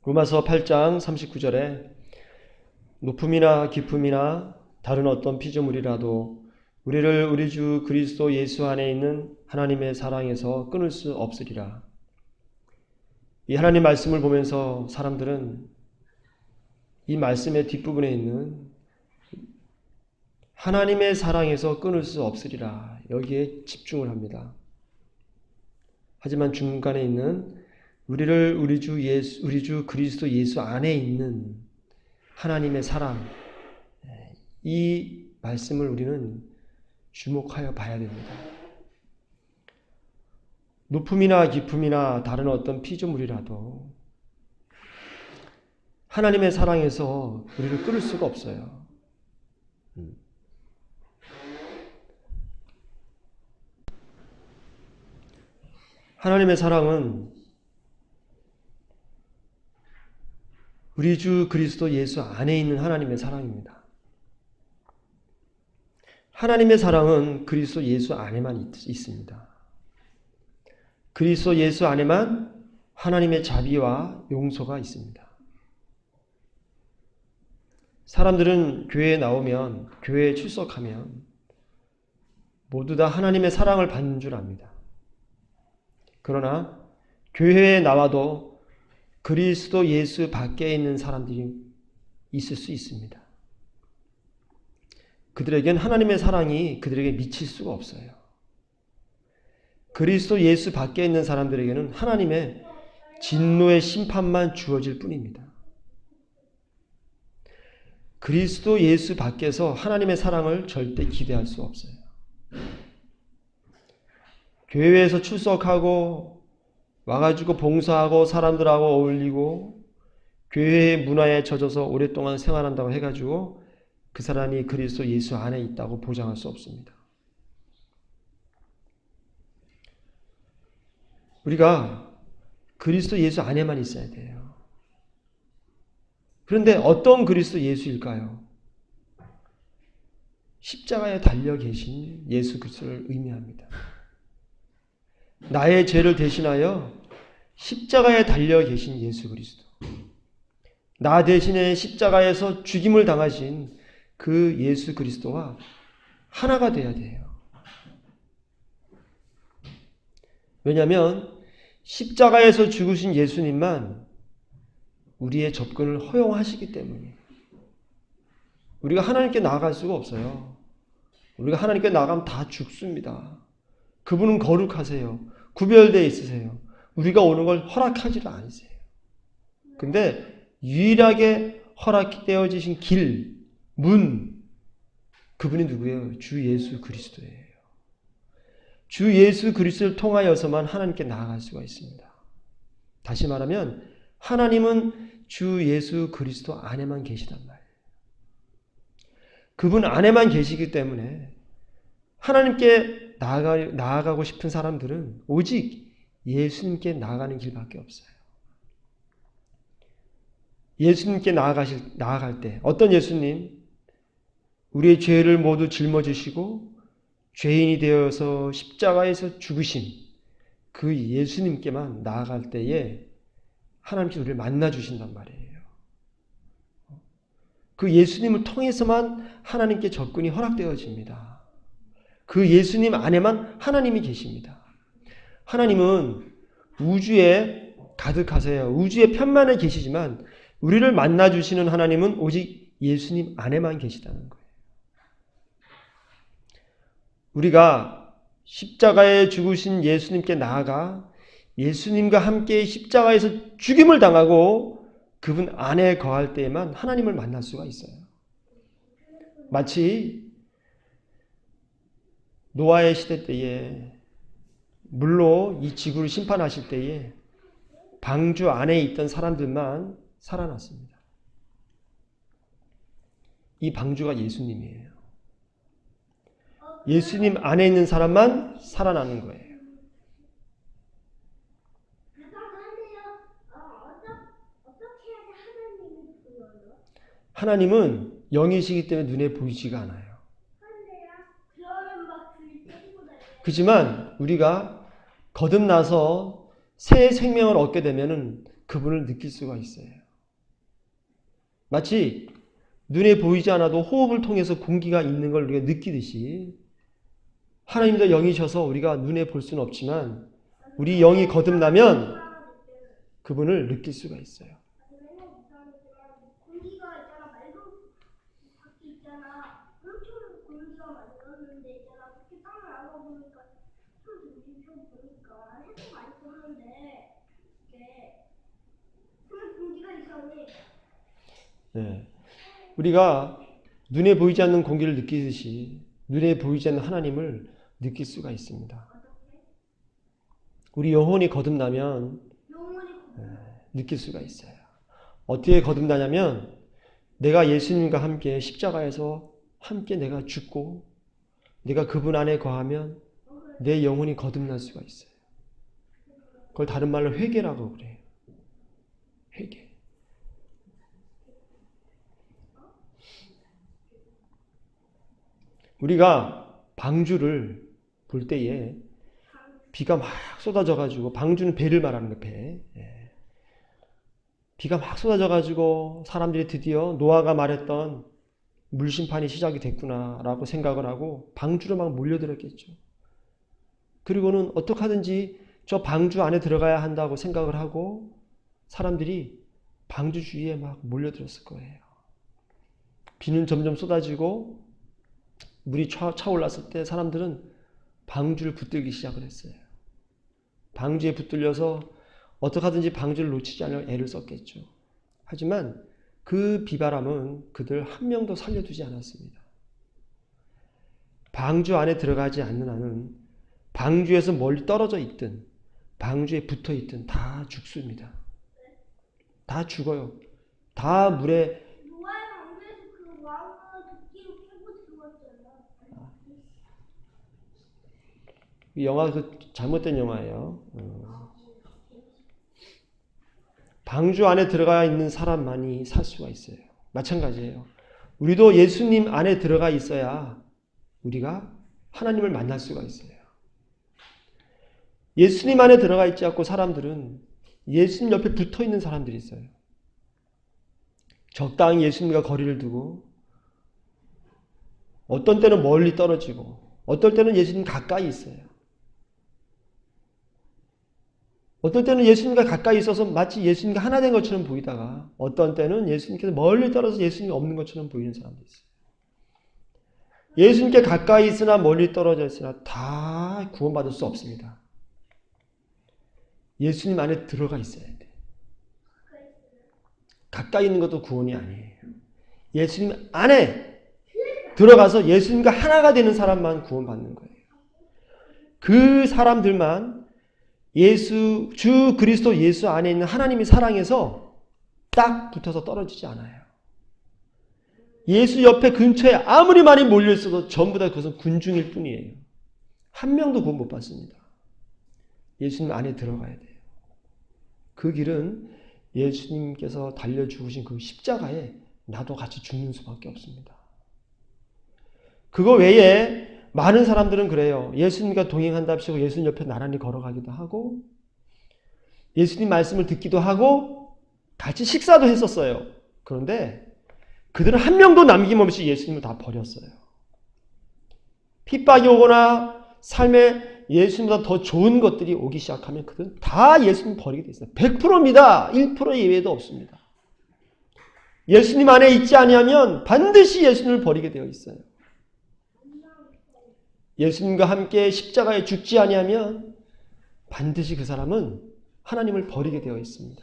로마서 8장 39절에 높음이나 깊음이나 다른 어떤 피조물이라도 우리를 우리 주 그리스도 예수 안에 있는 하나님의 사랑에서 끊을 수 없으리라. 이 하나님 말씀을 보면서 사람들은 이 말씀의 뒷부분에 있는 하나님의 사랑에서 끊을 수 없으리라, 여기에 집중을 합니다. 하지만 중간에 있는 우리를 우리 주 그리스도 예수 안에 있는 하나님의 사랑, 이 말씀을 우리는 주목하여 봐야 됩니다. 높음이나 깊음이나 다른 어떤 피조물이라도 하나님의 사랑에서 우리를 끊을 수가 없어요. 하나님의 사랑은 우리 주 그리스도 예수 안에 있는 하나님의 사랑입니다. 하나님의 사랑은 그리스도 예수 안에만 있습니다. 그리스도 예수 안에만 하나님의 자비와 용서가 있습니다. 사람들은 교회에 나오면, 교회에 출석하면 모두 다 하나님의 사랑을 받는 줄 압니다. 그러나 교회에 나와도 그리스도 예수 밖에 있는 사람들이 있을 수 있습니다. 그들에겐 하나님의 사랑이 그들에게 미칠 수가 없어요. 그리스도 예수 밖에 있는 사람들에게는 하나님의 진노의 심판만 주어질 뿐입니다. 그리스도 예수 밖에서 하나님의 사랑을 절대 기대할 수 없어요. 교회에서 출석하고 와가지고 봉사하고 사람들하고 어울리고 교회의 문화에 젖어서 오랫동안 생활한다고 해가지고 그 사람이 그리스도 예수 안에 있다고 보장할 수 없습니다. 우리가 그리스도 예수 안에만 있어야 돼요. 그런데 어떤 그리스도 예수일까요? 십자가에 달려 계신 예수 그리스도를 의미합니다. 나의 죄를 대신하여 십자가에 달려 계신 예수 그리스도, 나 대신에 십자가에서 죽임을 당하신 그 예수 그리스도와 하나가 되어야 돼요. 왜냐하면 십자가에서 죽으신 예수님만 우리의 접근을 허용하시기 때문에 우리가 하나님께 나아갈 수가 없어요. 우리가 하나님께 나가면 다 죽습니다. 그분은 거룩하세요. 구별되어 있으세요. 우리가 오는 걸 허락하지를 않으세요. 근데 유일하게 허락되어지신 길, 문, 그분이 누구예요? 주 예수 그리스도예요. 주 예수 그리스도를 통하여서만 하나님께 나아갈 수가 있습니다. 다시 말하면 하나님은 주 예수 그리스도 안에만 계시단 말이에요. 그분 안에만 계시기 때문에 하나님께 나아가고 싶은 사람들은 오직 예수님께 나아가는 길밖에 없어요. 예수님께 나아갈 때 어떤 예수님? 우리의 죄를 모두 짊어지시고 죄인이 되어서 십자가에서 죽으신 그 예수님께만 나아갈 때에 하나님께서 우리를 만나 주신단 말이에요. 그 예수님을 통해서만 하나님께 접근이 허락되어집니다. 그 예수님 안에만 하나님이 계십니다. 하나님은 우주에 가득하세요. 우주의 편만에 계시지만 우리를 만나 주시는 하나님은 오직 예수님 안에만 계시다는 거예요. 우리가 십자가에 죽으신 예수님께 나아가 예수님과 함께 십자가에서 죽임을 당하고 그분 안에 거할 때에만 하나님을 만날 수가 있어요. 마치 노아의 시대 때에 물로 이 지구를 심판하실 때에 방주 안에 있던 사람들만 살아났습니다. 이 방주가 예수님이에요. 예수님 안에 있는 사람만 살아나는 거예요. 하나님은 영이시기 때문에 눈에 보이지가 않아요. 그렇지만 우리가 거듭나서 새 생명을 얻게 되면은 그분을 느낄 수가 있어요. 마치 눈에 보이지 않아도 호흡을 통해서 공기가 있는 걸 우리가 느끼듯이 하나님도 영이셔서 우리가 눈에 볼 수는 없지만 우리 영이 거듭나면 그분을 느낄 수가 있어요. 공기가 있잖아, 맑은 밖에 있잖아. 그렇게 공기가 만들었는데 있잖아. 그렇게 땅을 알아보니까 좀 보니까 해도 많이 보는데 이게 그런 공기가 이상해. 네. 우리가 눈에 보이지 않는 공기를 느끼듯이 눈에 보이지 않는 하나님을 느낄 수가 있습니다. 우리 영혼이 거듭나면 느낄 수가 있어요. 어떻게 거듭나냐면 내가 예수님과 함께 십자가에서 함께 내가 죽고 내가 그분 안에 거하면 내 영혼이 거듭날 수가 있어요. 그걸 다른 말로 회개라고 그래요. 회개. 우리가 방주를 볼 때에 비가 막 쏟아져가지고, 방주는 배를 말하는 거예요, 배. 예. 비가 막 쏟아져가지고 사람들이 드디어 노아가 말했던 물심판이 시작이 됐구나라고 생각을 하고 방주로 막 몰려들었겠죠. 그리고는 어떻게 하든지 저 방주 안에 들어가야 한다고 생각을 하고 사람들이 방주 주위에 막 몰려들었을 거예요. 비는 점점 쏟아지고 물이 차올랐을 때 사람들은 방주를 붙들기 시작을 했어요. 방주에 붙들려서 어떻게 하든지 방주를 놓치지 않으려고 애를 썼겠죠. 하지만 그 비바람은 그들 한 명도 살려두지 않았습니다. 방주 안에 들어가지 않는 한은 방주에서 멀리 떨어져 있든 방주에 붙어 있든 다 죽습니다. 다 죽어요. 다 물에. 노아의 방주에서 그 왕은 도끼로 캐고 들어왔잖아. 이 영화 그 잘못된 영화예요. 방주 안에 들어가 있는 사람만이 살 수가 있어요. 마찬가지예요. 우리도 예수님 안에 들어가 있어야 우리가 하나님을 만날 수가 있어요. 예수님 안에 들어가 있지 않고 사람들은 예수님 옆에 붙어 있는 사람들이 있어요. 적당히 예수님과 거리를 두고 어떤 때는 멀리 떨어지고 어떨 때는 예수님 가까이 있어요. 어떨 때는 예수님과 가까이 있어서 마치 예수님과 하나 된 것처럼 보이다가 어떤 때는 예수님께서 멀리 떨어져서 예수님이 없는 것처럼 보이는 사람도 있어요. 예수님께 가까이 있으나 멀리 떨어져 있으나 다 구원받을 수 없습니다. 예수님 안에 들어가 있어야 돼. 가까이 있는 것도 구원이 아니에요. 예수님 안에 들어가서 예수님과 하나가 되는 사람만 구원받는 거예요. 그 사람들만 주 그리스도 예수 안에 있는 하나님의 사랑에서 딱 붙어서 떨어지지 않아요. 예수 옆에 근처에 아무리 많이 몰려있어도 전부 다 그것은 군중일 뿐이에요. 한 명도 구원 못 받습니다. 예수님 안에 들어가야 돼요. 그 길은 예수님께서 달려 죽으신 그 십자가에 나도 같이 죽는 수밖에 없습니다. 그거 외에 많은 사람들은 그래요. 예수님과 동행한답시고 예수님 옆에 나란히 걸어가기도 하고 예수님 말씀을 듣기도 하고 같이 식사도 했었어요. 그런데 그들은 한 명도 남김없이 예수님을 다 버렸어요. 핍박이 오거나 삶에 예수님보다 더 좋은 것들이 오기 시작하면 그들은 다 예수님 버리게 돼 있어요. 100%입니다. 1% 예외도 없습니다. 예수님 안에 있지 아니하면 반드시 예수님을 버리게 되어 있어요. 예수님과 함께 십자가에 죽지 아니하면 반드시 그 사람은 하나님을 버리게 되어 있습니다.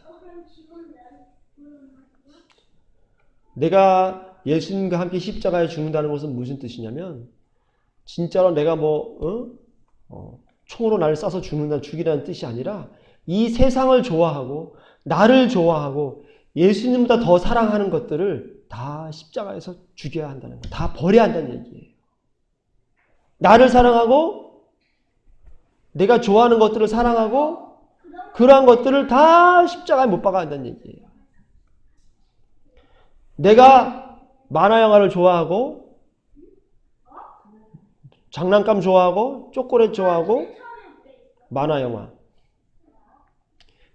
내가 예수님과 함께 십자가에 죽는다는 것은 무슨 뜻이냐면 진짜로 내가 총으로 나를 쏴서 죽이라는 뜻이 아니라 이 세상을 좋아하고 나를 좋아하고 예수님보다 더 사랑하는 것들을 다 십자가에서 죽여야 한다는 거예요. 다 버려야 한다는 얘기예요. 나를 사랑하고 내가 좋아하는 것들을 사랑하고 그러한 것들을 다 십자가에 못 박아야 한다는 얘기예요. 내가 만화 영화를 좋아하고 장난감 좋아하고 초콜릿 좋아하고 만화 영화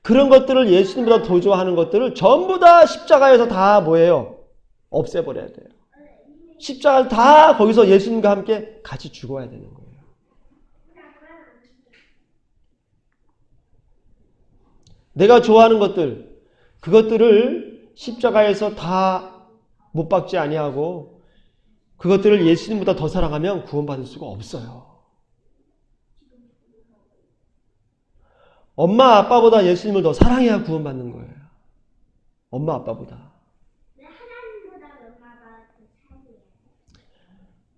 그런 것들을 예수님보다 더 좋아하는 것들을 전부 다 십자가에서 다 뭐예요? 없애버려야 돼요. 십자가를 다 거기서 예수님과 함께 같이 죽어야 되는 거예요. 내가 좋아하는 것들, 그것들을 십자가에서 다 못 박지 아니하고 그것들을 예수님보다 더 사랑하면 구원받을 수가 없어요. 엄마 아빠보다 예수님을 더 사랑해야 구원받는 거예요. 엄마 아빠보다.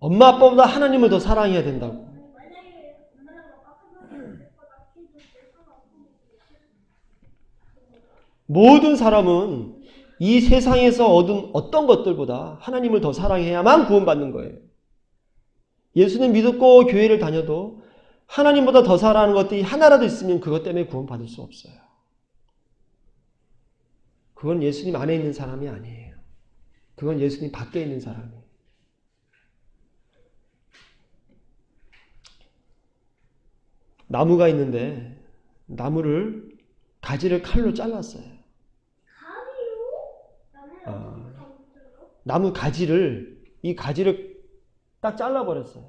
엄마 아빠보다 하나님을 더 사랑해야 된다고. 모든 사람은 이 세상에서 얻은 어떤 것들보다 하나님을 더 사랑해야만 구원받는 거예요. 예수님 믿고 교회를 다녀도 하나님보다 더 사랑하는 것들이 하나라도 있으면 그것 때문에 구원받을 수 없어요. 그건 예수님 안에 있는 사람이 아니에요. 그건 예수님 밖에 있는 사람이에요. 나무가 있는데 나무를 가지를 칼로 잘랐어요. 나무 가지를 이 가지를 딱 잘라버렸어요.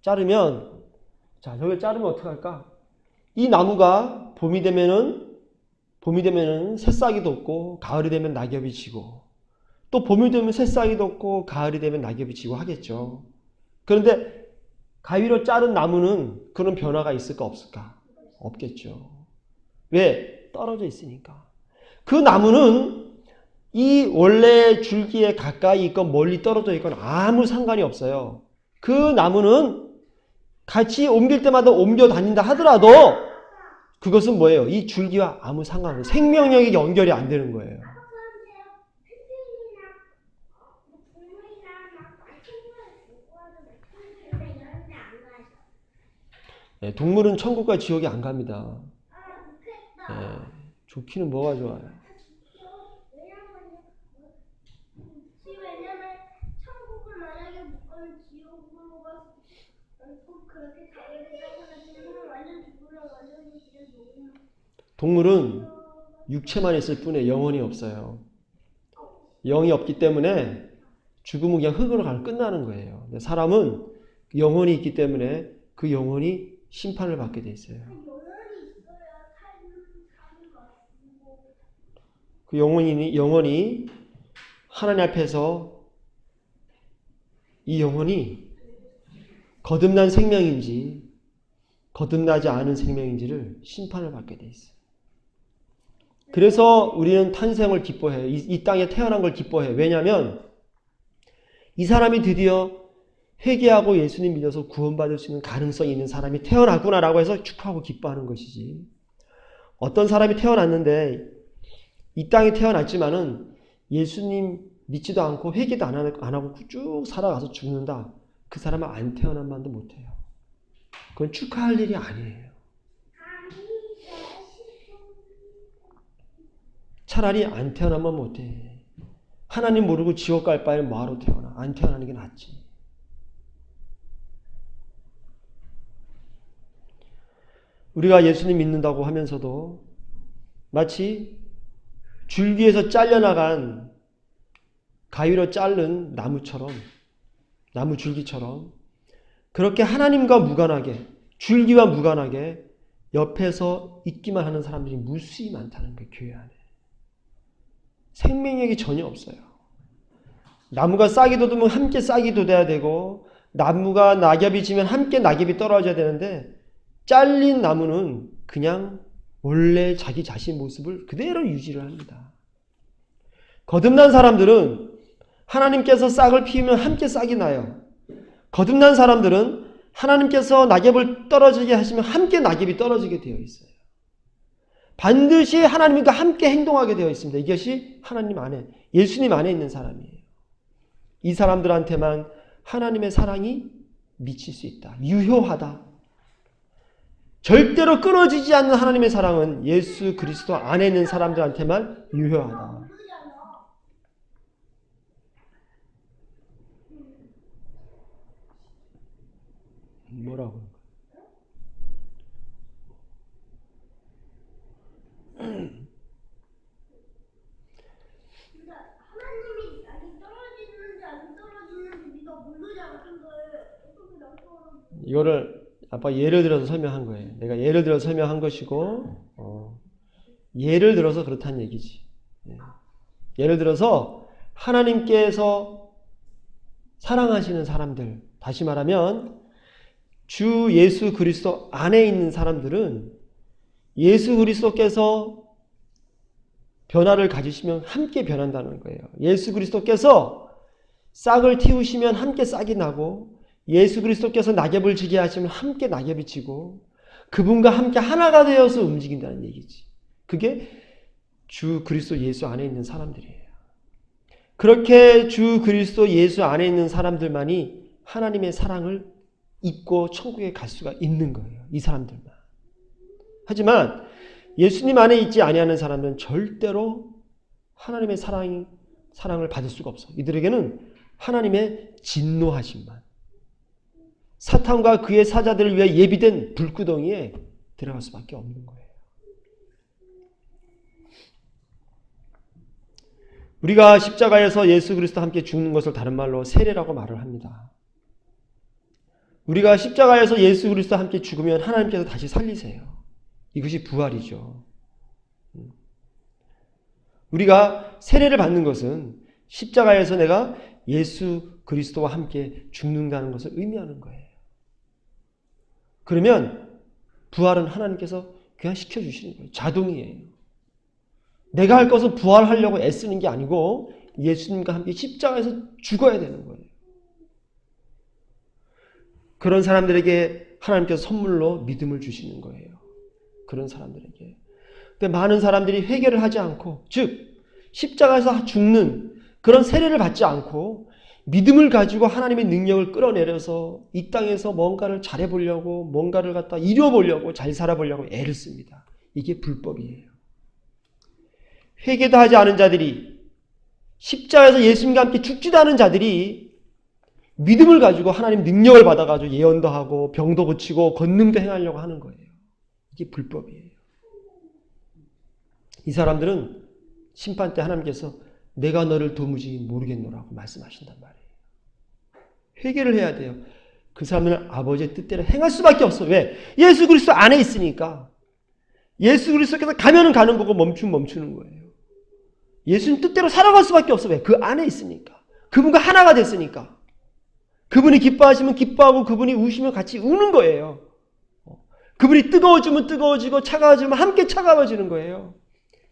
자르면 자 여기 자르면 어떻게 할까? 이 나무가 봄이 되면은 새싹이 돋고 가을이 되면 낙엽이 지고 또 봄이 되면 새싹이 돋고 가을이 되면 낙엽이 지고 하겠죠. 그런데 가위로 자른 나무는 그런 변화가 있을까 없을까? 없겠죠. 왜? 떨어져 있으니까. 그 나무는 이 원래 줄기에 가까이 있건 멀리 떨어져 있건 아무 상관이 없어요. 그 나무는 같이 옮길 때마다 옮겨 다닌다 하더라도 그것은 뭐예요? 이 줄기와 아무 상관없어요. 생명력이 연결이 안 되는 거예요. 네, 동물은 천국과 지옥에 안 갑니다. 네, 좋기는 뭐가 좋아요? 동물은 육체만 있을 뿐에 영혼이 없어요. 영이 없기 때문에 죽음은 그냥 흙으로 가면 끝나는 거예요. 사람은 영혼이 있기 때문에 그 영혼이 심판을 받게 돼 있어요. 그 영혼이 하나님 앞에서 이 영혼이 거듭난 생명인지 거듭나지 않은 생명인지를 심판을 받게 돼 있어요. 그래서 우리는 탄생을 기뻐해요. 이 땅에 태어난 걸 기뻐해요. 왜냐하면 이 사람이 드디어 회개하고 예수님 믿어서 구원받을 수 있는 가능성이 있는 사람이 태어났구나라고 해서 축하하고 기뻐하는 것이지. 어떤 사람이 태어났는데 이 땅에 태어났지만은 예수님 믿지도 않고 회개도 안 하고 쭉 살아가서 죽는다. 그 사람은 안 태어난 만도 못해요. 그건 축하할 일이 아니에요. 차라리 안 태어나면 못해. 하나님 모르고 지옥 갈 바에는 뭐하러 태어나. 안 태어나는 게 낫지. 우리가 예수님 믿는다고 하면서도 마치 줄기에서 잘려나간 가위로 자른 나무처럼, 나무 줄기처럼 그렇게 하나님과 무관하게, 줄기와 무관하게 옆에서 있기만 하는 사람들이 무수히 많다는 거예요. 교회 안에. 생명력이 전혀 없어요. 나무가 싹이 돋으면 함께 싹이 돋아야 되고 나무가 낙엽이 지면 함께 낙엽이 떨어져야 되는데 잘린 나무는 그냥 원래 자기 자신 모습을 그대로 유지를 합니다. 거듭난 사람들은 하나님께서 싹을 피우면 함께 싹이 나요. 거듭난 사람들은 하나님께서 낙엽을 떨어지게 하시면 함께 낙엽이 떨어지게 되어 있어요. 반드시 하나님과 함께 행동하게 되어 있습니다. 이것이 하나님 안에, 예수님 안에 있는 사람이에요. 이 사람들한테만 하나님의 사랑이 미칠 수 있다. 유효하다. 절대로 끊어지지 않는 하나님의 사랑은 예수 그리스도 안에 있는 사람들한테만 유효하다. 뭐라고? 하나님이 날이 떨어지는지 안 떨어지는지 네가 모르잖아. 그걸 어떻게 날 떨어져? 이거를 아빠 예를 들어서 설명한 거예요. 내가 예를 들어서 설명한 것이고 예를 들어서 그렇다는 얘기지. 예를 들어서 하나님께서 사랑하시는 사람들, 다시 말하면 주 예수 그리스도 안에 있는 사람들은 예수 그리스도께서 변화를 가지시면 함께 변한다는 거예요. 예수 그리스도께서 싹을 틔우시면 함께 싹이 나고, 예수 그리스도께서 낙엽을 지게 하시면 함께 낙엽이 지고, 그분과 함께 하나가 되어서 움직인다는 얘기지. 그게 주 그리스도 예수 안에 있는 사람들이에요. 그렇게 주 그리스도 예수 안에 있는 사람들만이 하나님의 사랑을 입고 천국에 갈 수가 있는 거예요. 이 사람들만. 하지만 예수님 안에 있지 아니하는 사람은 절대로 하나님의 사랑을 받을 수가 없어. 이들에게는 하나님의 진노하심만, 사탄과 그의 사자들을 위해 예비된 불구덩이에 들어갈 수밖에 없는 거예요. 우리가 십자가에서 예수 그리스도와 함께 죽는 것을 다른 말로 세례라고 말을 합니다. 우리가 십자가에서 예수 그리스도와 함께 죽으면 하나님께서 다시 살리세요. 이것이 부활이죠. 우리가 세례를 받는 것은 십자가에서 내가 예수 그리스도와 함께 죽는다는 것을 의미하는 거예요. 그러면 부활은 하나님께서 그냥 시켜주시는 거예요. 자동이에요. 내가 할 것은 부활하려고 애쓰는 게 아니고 예수님과 함께 십자가에서 죽어야 되는 거예요. 그런 사람들에게 하나님께서 선물로 믿음을 주시는 거예요. 그런 사람들에게. 근데 많은 사람들이 회개를 하지 않고, 즉 십자가에서 죽는 그런 세례를 받지 않고 믿음을 가지고 하나님의 능력을 끌어내려서 이 땅에서 뭔가를 잘해보려고, 뭔가를 갖다 이뤄보려고, 잘 살아보려고 애를 씁니다. 이게 불법이에요. 회개도 하지 않은 자들이, 십자가에서 예수님과 함께 죽지도 않은 자들이 믿음을 가지고 하나님 능력을 받아가지고 예언도 하고 병도 고치고 권능도 행하려고 하는 거예요. 이게 불법이에요. 이 사람들은 심판 때 하나님께서 내가 너를 도무지 모르겠노라고 말씀하신단 말이에요. 회개를 해야 돼요. 그 사람들은 아버지의 뜻대로 행할 수밖에 없어. 왜? 예수 그리스도 안에 있으니까. 예수 그리스도께서 가면은 가는 거고 멈추면 멈추는 거예요. 예수님 뜻대로 살아갈 수밖에 없어. 왜? 그 안에 있으니까. 그분과 하나가 됐으니까. 그분이 기뻐하시면 기뻐하고 그분이 우시면 같이 우는 거예요. 그분이 뜨거워지면 뜨거워지고 차가워지면 함께 차가워지는 거예요.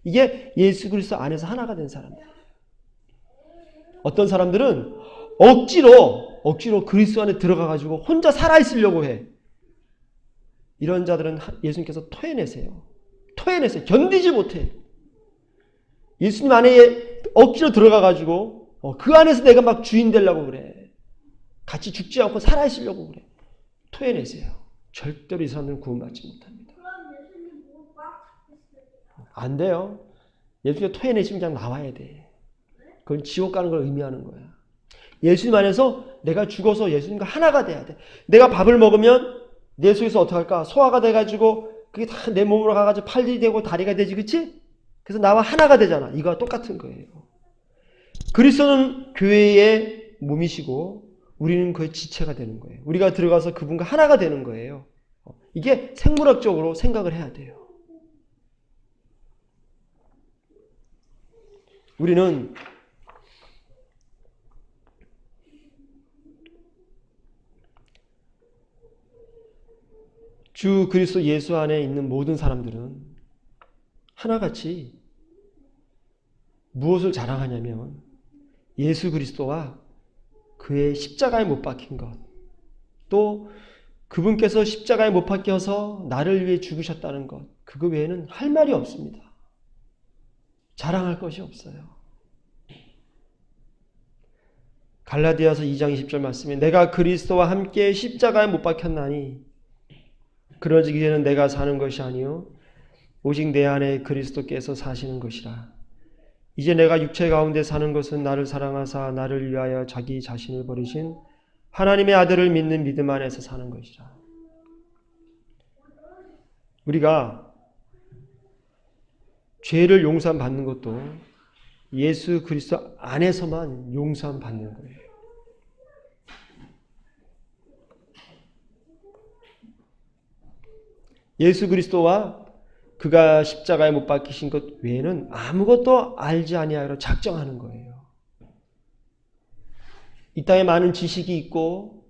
이게 예수 그리스도 안에서 하나가 된 사람들. 어떤 사람들은 억지로 그리스도 안에 들어가가지고 혼자 살아있으려고 해. 이런 자들은 예수님께서 토해내세요. 견디지 못해. 예수님 안에 억지로 들어가가지고 그 안에서 내가 막 주인 되려고 그래. 같이 죽지 않고 살아있으려고 그래. 토해내세요. 절대로 이 사람들은 구원받지 못합니다. 그럼 예수님 뭐 막 했어요? 안 돼요. 예수님이 토해내시면 그냥 나와야 돼. 그건 지옥 가는 걸 의미하는 거야. 예수님 안에서 내가 죽어서 예수님과 하나가 돼야 돼. 내가 밥을 먹으면 내 속에서 어떻게 할까? 소화가 돼가지고 그게 다 내 몸으로 가가지고 팔이 되고 다리가 되지, 그치? 그래서 나와 하나가 되잖아. 이거와 똑같은 거예요. 그리스도는 교회의 몸이시고 우리는 그의 지체가 되는 거예요. 우리가 들어가서 그분과 하나가 되는 거예요. 이게 생물학적으로 생각을 해야 돼요. 우리는 주 그리스도 예수 안에 있는 모든 사람들은 하나같이 무엇을 자랑하냐면 예수 그리스도와 그의 십자가에 못 박힌 것, 또 그분께서 십자가에 못 박혀서 나를 위해 죽으셨다는 것, 그거 외에는 할 말이 없습니다. 자랑할 것이 없어요. 갈라디아서 2장 20절 말씀에 내가 그리스도와 함께 십자가에 못 박혔나니 그러지 이제는 내가 사는 것이 아니요 오직 내 안에 그리스도께서 사시는 것이라. 이제 내가 육체 가운데 사는 것은 나를 사랑하사 나를 위하여 자기 자신을 버리신 하나님의 아들을 믿는 믿음 안에서 사는 것이라. 우리가 죄를 용서받는 것도 예수 그리스도 안에서만 용서받는 거예요. 예수 그리스도와 그가 십자가에 못 박히신 것 외에는 아무것도 알지 아니하기로 작정하는 거예요. 이 땅에 많은 지식이 있고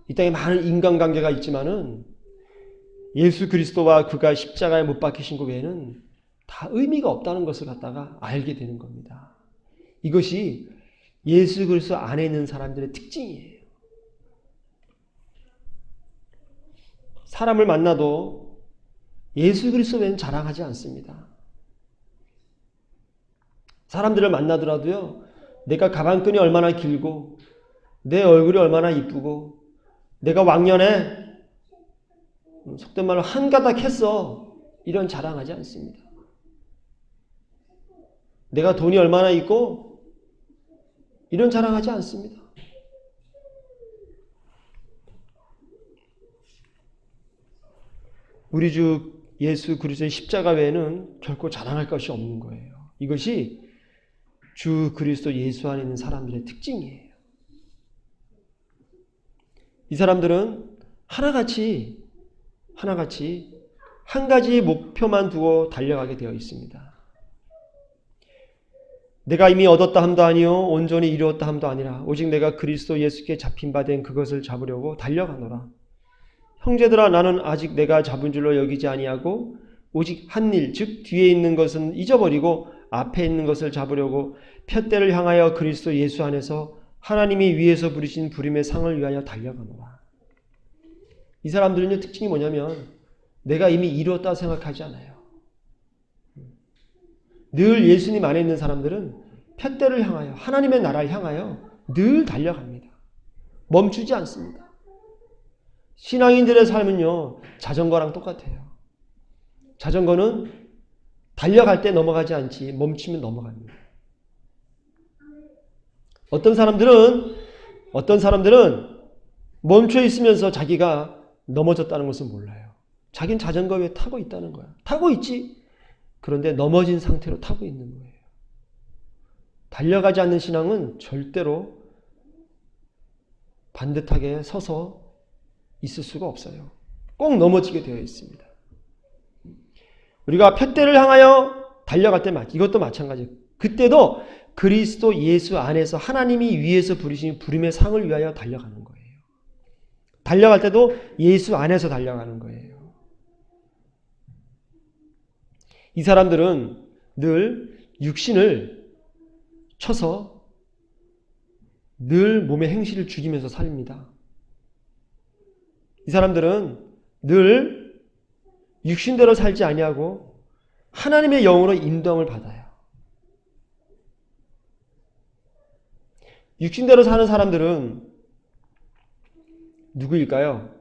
이 땅에 많은 인간관계가 있지만은 예수 그리스도와 그가 십자가에 못 박히신 것 외에는 다 의미가 없다는 것을 갖다가 알게 되는 겁니다. 이것이 예수 그리스도 안에 있는 사람들의 특징이에요. 사람을 만나도 예수 그리스도 외에는 자랑하지 않습니다. 사람들을 만나더라도요, 내가 가방끈이 얼마나 길고 내 얼굴이 얼마나 이쁘고 내가 왕년에 속된 말로 한가닥 했어, 이런 자랑하지 않습니다. 내가 돈이 얼마나 있고 이런 자랑하지 않습니다. 우리 주 예수 그리스도의 십자가 외에는 결코 자랑할 것이 없는 거예요. 이것이 주 그리스도 예수 안에 있는 사람들의 특징이에요. 이 사람들은 하나같이 한 가지 목표만 두고 달려가게 되어 있습니다. 내가 이미 얻었다 함도 아니요 온전히 이루었다 함도 아니라 오직 내가 그리스도 예수께 잡힌 바 된 그것을 잡으려고 달려가노라. 형제들아, 나는 아직 내가 잡은 줄로 여기지 아니하고 오직 한 일, 즉 뒤에 있는 것은 잊어버리고 앞에 있는 것을 잡으려고 푯대를 향하여 그리스도 예수 안에서 하나님이 위에서 부르신 부름의 상을 위하여 달려가노라. 이 사람들은요, 특징이 뭐냐면 내가 이미 이루었다 생각하지 않아요. 늘 예수님 안에 있는 사람들은 푯대를 향하여 하나님의 나라를 향하여 늘 달려갑니다. 멈추지 않습니다. 신앙인들의 삶은요, 자전거랑 똑같아요. 자전거는 달려갈 때 넘어가지 않지 멈추면 넘어갑니다. 어떤 사람들은 멈춰 있으면서 자기가 넘어졌다는 것을 몰라요. 자기는 자전거 위에 타고 있다는 거야. 타고 있지. 그런데 넘어진 상태로 타고 있는 거예요. 달려가지 않는 신앙은 절대로 반듯하게 서서 있을 수가 없어요. 꼭 넘어지게 되어 있습니다. 우리가 푯대를 향하여 달려갈 때 이것도 마찬가지예요. 그때도 그리스도 예수 안에서 하나님이 위에서 부르신 부름의 상을 위하여 달려가는 거예요. 달려갈 때도 예수 안에서 달려가는 거예요. 이 사람들은 늘 육신을 쳐서 늘 몸의 행실을 죽이면서 삽니다. 이 사람들은 늘 육신대로 살지 아니하고 하나님의 영으로 인도함을 받아요. 육신대로 사는 사람들은 누구일까요?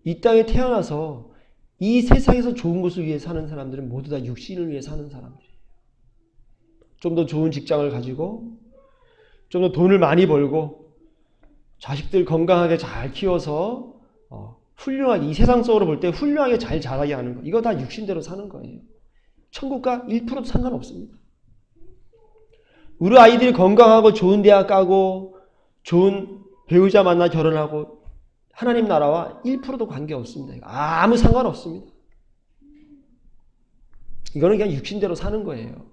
이 땅에 태어나서 이 세상에서 좋은 것을 위해 사는 사람들은 모두 다 육신을 위해 사는 사람들이에요. 좀 더 좋은 직장을 가지고 좀 더 돈을 많이 벌고 자식들 건강하게 잘 키워서 훌륭하게, 이 세상 속으로 볼 때 훌륭하게 잘 자라게 하는 거, 이거 다 육신대로 사는 거예요. 천국과 1%도 상관없습니다. 우리 아이들이 건강하고 좋은 대학 가고 좋은 배우자 만나 결혼하고 하나님 나라와 1%도 관계없습니다. 아무 상관없습니다. 이거는 그냥 육신대로 사는 거예요.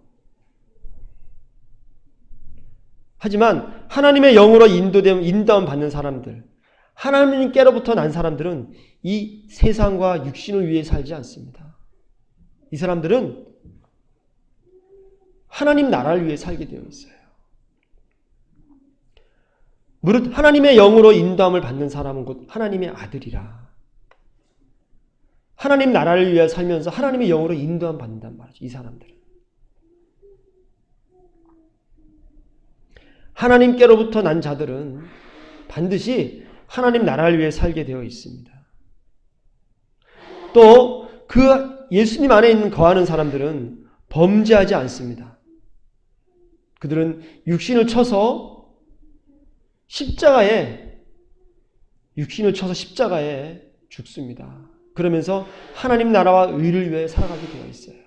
하지만 하나님의 영으로 인도함 받는 사람들, 하나님께로부터 난 사람들은 이 세상과 육신을 위해 살지 않습니다. 이 사람들은 하나님 나라를 위해 살게 되어 있어요. 무릇 하나님의 영으로 인도함을 받는 사람은 곧 하나님의 아들이라. 하나님 나라를 위해 살면서 하나님의 영으로 인도함 받는단 말이죠. 이 사람들은. 하나님께로부터 난 자들은 반드시 하나님 나라를 위해 살게 되어 있습니다. 또 그 예수님 안에 있는 거하는 사람들은 범죄하지 않습니다. 그들은 육신을 쳐서 십자가에 죽습니다. 그러면서 하나님 나라와 의를 위해 살아가게 되어 있어요.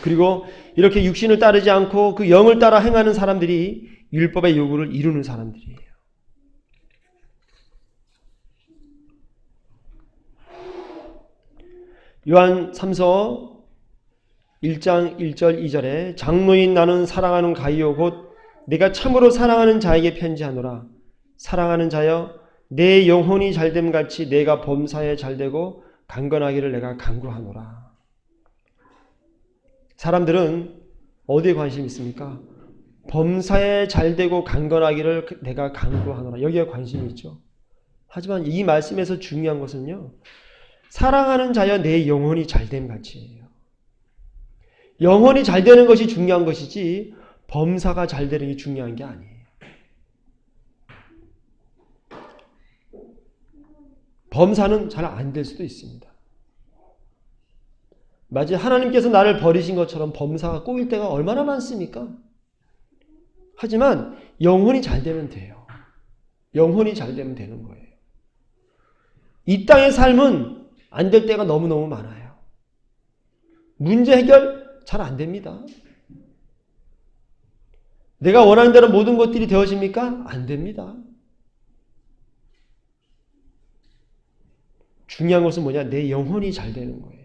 그리고 이렇게 육신을 따르지 않고 그 영을 따라 행하는 사람들이 율법의 요구를 이루는 사람들이에요. 요한 3서 1장 1절 2절에 장로인 나는 사랑하는 가이오 곧 내가 참으로 사랑하는 자에게 편지하노라. 사랑하는 자여 내 영혼이 잘됨 같이 내가 범사에 잘되고 강건하기를 내가 간구하노라. 사람들은 어디에 관심이 있습니까? 범사에 잘되고 강건하기를 내가 간구하노라. 여기에 관심이 있죠. 하지만 이 말씀에서 중요한 것은요, 사랑하는 자여 내 영혼이 잘됨 같이예요. 영혼이 잘되는 것이 중요한 것이지 범사가 잘되는 게 중요한 게 아니에요. 범사는 잘 안 될 수도 있습니다. 마치 하나님께서 나를 버리신 것처럼 범사가 꼬일 때가 얼마나 많습니까? 하지만 영혼이 잘 되면 돼요. 영혼이 잘 되면 되는 거예요. 이 땅의 삶은 안 될 때가 너무너무 많아요. 문제 해결 잘 안 됩니다. 내가 원하는 대로 모든 것들이 되어집니까? 안 됩니다. 중요한 것은 뭐냐? 내 영혼이 잘 되는 거예요.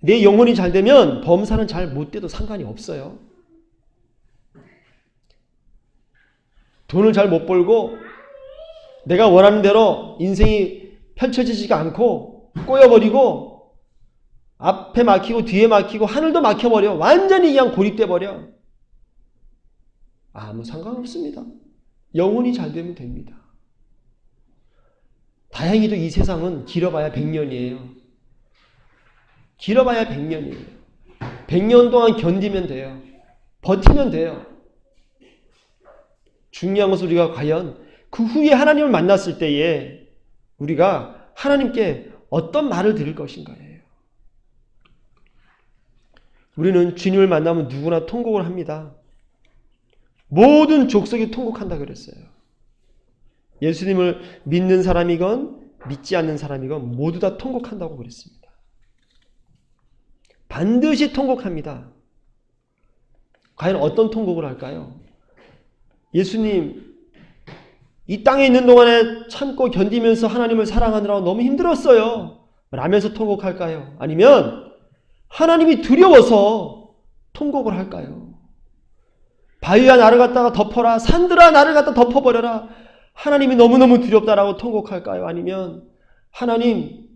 내 영혼이 잘 되면 범사는 잘 못 돼도 상관이 없어요. 돈을 잘 못 벌고 내가 원하는 대로 인생이 펼쳐지지가 않고 꼬여버리고 앞에 막히고 뒤에 막히고 하늘도 막혀버려. 완전히 그냥 고립돼 버려. 아무 상관없습니다. 영혼이 잘 되면 됩니다. 다행히도 이 세상은 길어봐야 100년이에요. 길어봐야 100년이에요. 100년 동안 견디면 돼요. 버티면 돼요. 중요한 것은 우리가 과연 그 후에 하나님을 만났을 때에 우리가 하나님께 어떤 말을 들을 것인가예요. 우리는 주님을 만나면 누구나 통곡을 합니다. 모든 족속이 통곡한다 그랬어요. 예수님을 믿는 사람이건 믿지 않는 사람이건 모두 다 통곡한다고 그랬습니다. 반드시 통곡합니다. 과연 어떤 통곡을 할까요? 예수님, 이 땅에 있는 동안에 참고 견디면서 하나님을 사랑하느라고 너무 힘들었어요. 라면서 통곡할까요? 아니면 하나님이 두려워서 통곡을 할까요? 바위야 나를 갖다가 덮어라. 산들아 나를 갖다 덮어버려라. 하나님이 너무너무 두렵다라고 통곡할까요? 아니면 하나님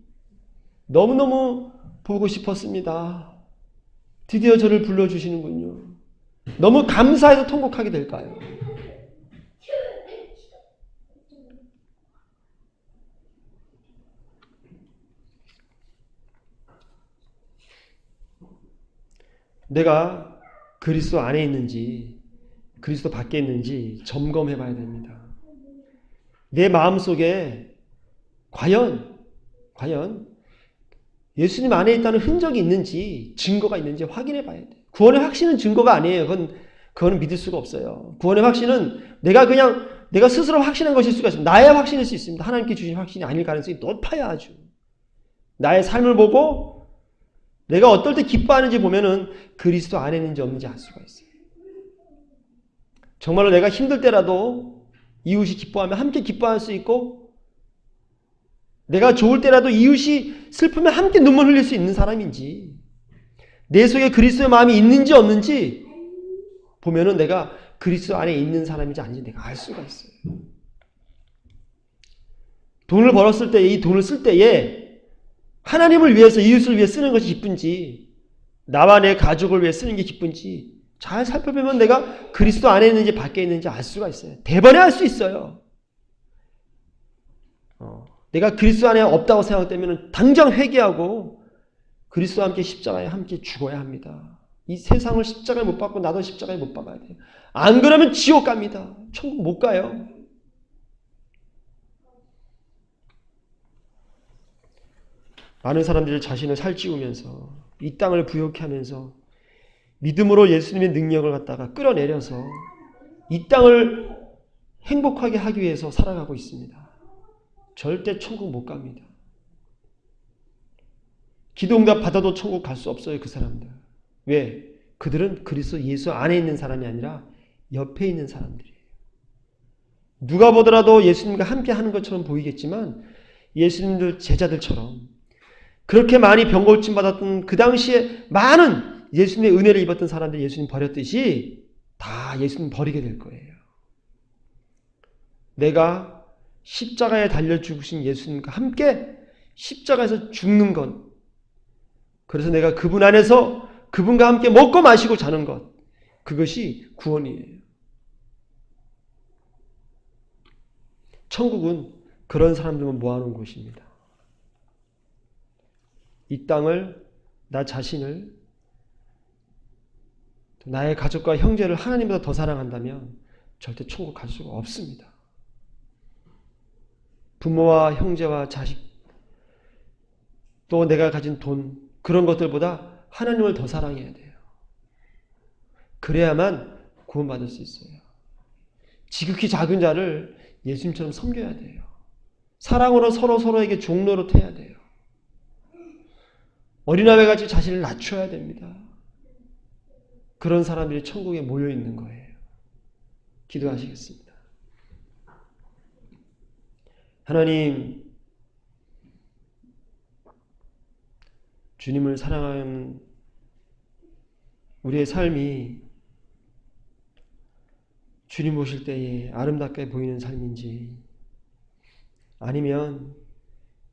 너무너무 보고 싶었습니다. 드디어 저를 불러주시는군요. 너무 감사해서 통곡하게 될까요? 내가 그리스도 안에 있는지 그리스도 밖에 있는지 점검해 봐야 됩니다. 내 마음속에 과연 예수님 안에 있다는 흔적이 있는지 증거가 있는지 확인해 봐야 돼요. 구원의 확신은 증거가 아니에요. 그거는 믿을 수가 없어요. 구원의 확신은 내가 스스로 확신한 것일 수가 있습니다. 나의 확신일 수 있습니다. 하나님께 주신 확신이 아닐 가능성이 높아야 아주. 나의 삶을 보고 내가 어떨 때 기뻐하는지 보면은 그리스도 안에 있는지 없는지 알 수가 있어요. 정말로 내가 힘들 때라도 이웃이 기뻐하면 함께 기뻐할 수 있고, 내가 좋을 때라도 이웃이 슬프면 함께 눈물 흘릴 수 있는 사람인지, 내 속에 그리스도의 마음이 있는지 없는지 보면은 내가 그리스도 안에 있는 사람인지 아닌지 내가 알 수가 있어요. 돈을 벌었을 때, 이 돈을 쓸 때에 하나님을 위해서, 이웃을 위해 쓰는 것이 기쁜지, 나와 내 가족을 위해 쓰는 게 기쁜지 잘 살펴보면 내가 그리스도 안에 있는지 밖에 있는지 알 수가 있어요. 대번에 알 수 있어요. 내가 그리스도 안에 없다고 생각되면 당장 회개하고 그리스도와 함께 십자가에 함께 죽어야 합니다. 이 세상을 십자가에 못 박고 나도 십자가에 못 박아야 돼요. 안 그러면 지옥 갑니다. 천국 못 가요. 많은 사람들이 자신을 살찌우면서 이 땅을 부욕해 하면서 믿음으로 예수님의 능력을 갖다가 끌어내려서 이 땅을 행복하게 하기 위해서 살아가고 있습니다. 절대 천국 못 갑니다. 기도응답 받아도 천국 갈 수 없어요. 그 사람들. 왜? 그들은 그리스도 예수 안에 있는 사람이 아니라 옆에 있는 사람들이에요. 누가 보더라도 예수님과 함께 하는 것처럼 보이겠지만 예수님들 제자들처럼 그렇게 많이 병고침 받았던 그 당시에 많은 예수님의 은혜를 입었던 사람들이 예수님 버렸듯이 다 예수님 버리게 될 거예요. 내가 십자가에 달려 죽으신 예수님과 함께 십자가에서 죽는 것, 그래서 내가 그분 안에서 그분과 함께 먹고 마시고 자는 것, 그것이 구원이에요. 천국은 그런 사람들만 모아놓은 곳입니다. 이 땅을, 나 자신을, 나의 가족과 형제를 하나님보다 더 사랑한다면 절대 천국 갈 수가 없습니다. 부모와 형제와 자식, 또 내가 가진 돈, 그런 것들보다 하나님을 더 사랑해야 돼요. 그래야만 구원받을 수 있어요. 지극히 작은 자를 예수님처럼 섬겨야 돼요. 사랑으로 서로에게 종노릇 해야 돼요. 어린아이같이 자신을 낮춰야 됩니다. 그런 사람들이 천국에 모여 있는 거예요. 기도하시겠습니다. 하나님, 주님을 사랑하는 우리의 삶이 주님 오실 때에 아름답게 보이는 삶인지, 아니면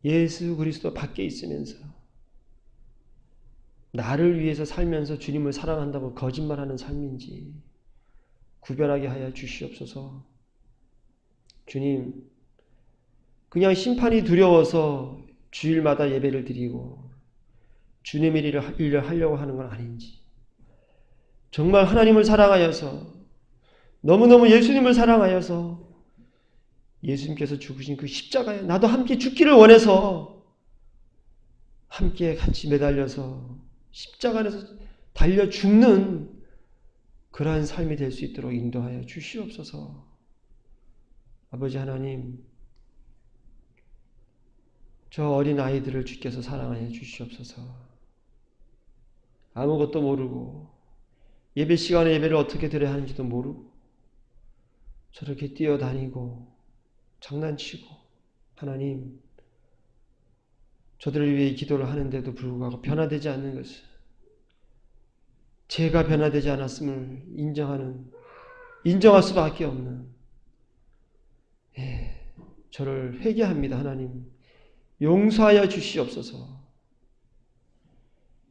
예수 그리스도 밖에 있으면서 나를 위해서 살면서 주님을 사랑한다고 거짓말하는 삶인지 구별하게 하여 주시옵소서. 주님, 그냥 심판이 두려워서 주일마다 예배를 드리고 주님의 일을 하려고 하는 건 아닌지, 정말 하나님을 사랑하여서, 너무너무 예수님을 사랑하여서 예수님께서 죽으신 그 십자가에 나도 함께 죽기를 원해서 함께 같이 매달려서 십자가 안에서 달려 죽는 그러한 삶이 될 수 있도록 인도하여 주시옵소서. 아버지 하나님, 저 어린 아이들을 주께서 사랑하여 주시옵소서. 아무것도 모르고 예배 시간에 예배를 어떻게 드려야 하는지도 모르고 저렇게 뛰어다니고 장난치고, 하나님, 저들을 위해 기도를 하는데도 불구하고 변화되지 않는 것을, 제가 변화되지 않았음을 인정할 수밖에 없는, 저를 회개합니다. 하나님, 용서하여 주시옵소서.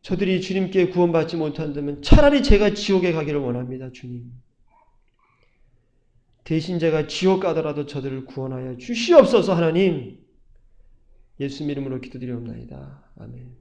저들이 주님께 구원받지 못한다면 차라리 제가 지옥에 가기를 원합니다. 주님, 대신 제가 지옥 가더라도 저들을 구원하여 주시옵소서. 하나님, 예수 이름으로 기도드리옵나이다. 아멘.